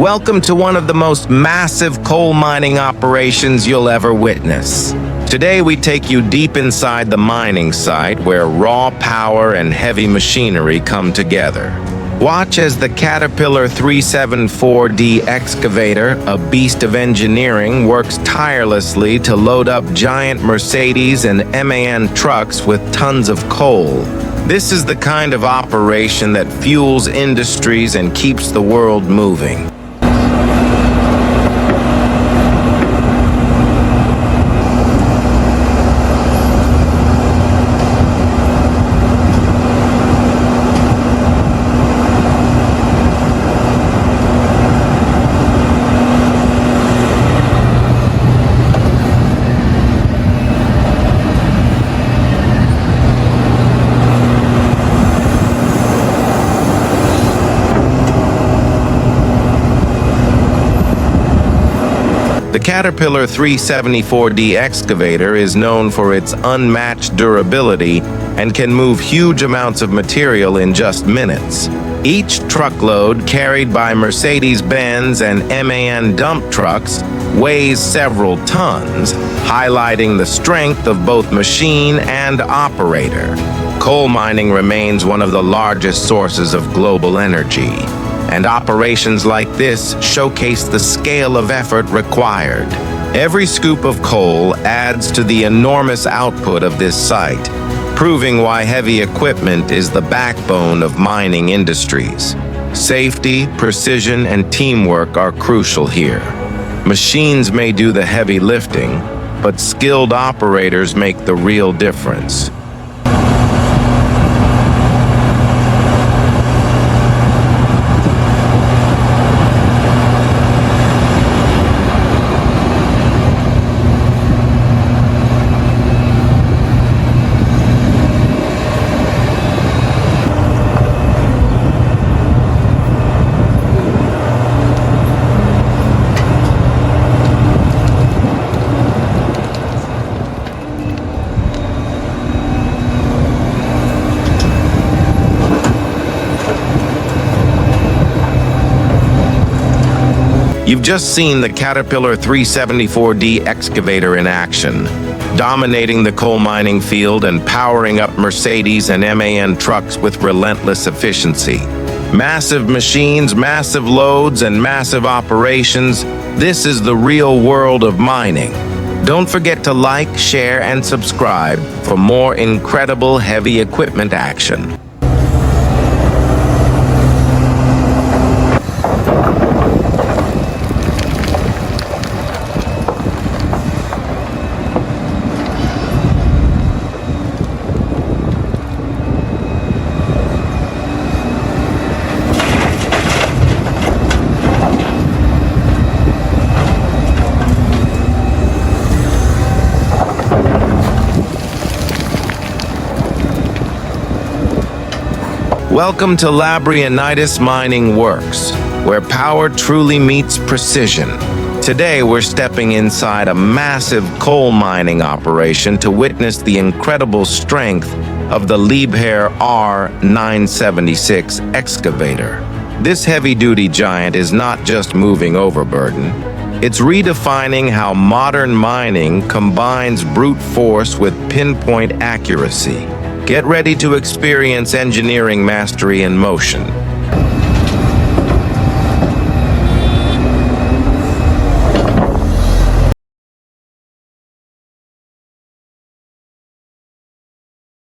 Welcome to one of the most massive coal mining operations you'll ever witness. Today we take you deep inside the mining site where raw power and heavy machinery come together. Watch as the Caterpillar 374D excavator, a beast of engineering, works tirelessly to load up giant Mercedes and MAN trucks with tons of coal. This is the kind of operation that fuels industries and keeps the world moving. The Caterpillar 374D excavator is known for its unmatched durability and can move huge amounts of material in just minutes. Each truckload carried by Mercedes-Benz and MAN dump trucks weighs several tons, highlighting the strength of both machine and operator. Coal mining remains one of the largest sources of global energy, and operations like this showcase the scale of effort required. Every scoop of coal adds to the enormous output of this site, proving why heavy equipment is the backbone of mining industries. Safety, precision, and teamwork are crucial here. Machines may do the heavy lifting, but skilled operators make the real difference. You've just seen the Caterpillar 374D excavator in action, dominating the coal mining field and powering up Mercedes and MAN trucks with relentless efficiency. Massive machines, massive loads, and massive operations. This is the real world of mining. Don't forget to like, share, and subscribe for more incredible heavy equipment action. Welcome to Labrianidis Mining Works, where power truly meets precision. Today, we're stepping inside a massive coal mining operation to witness the incredible strength of the Liebherr R 976 excavator. This heavy-duty giant is not just moving overburden. It's redefining how modern mining combines brute force with pinpoint accuracy. Get ready to experience engineering mastery in motion.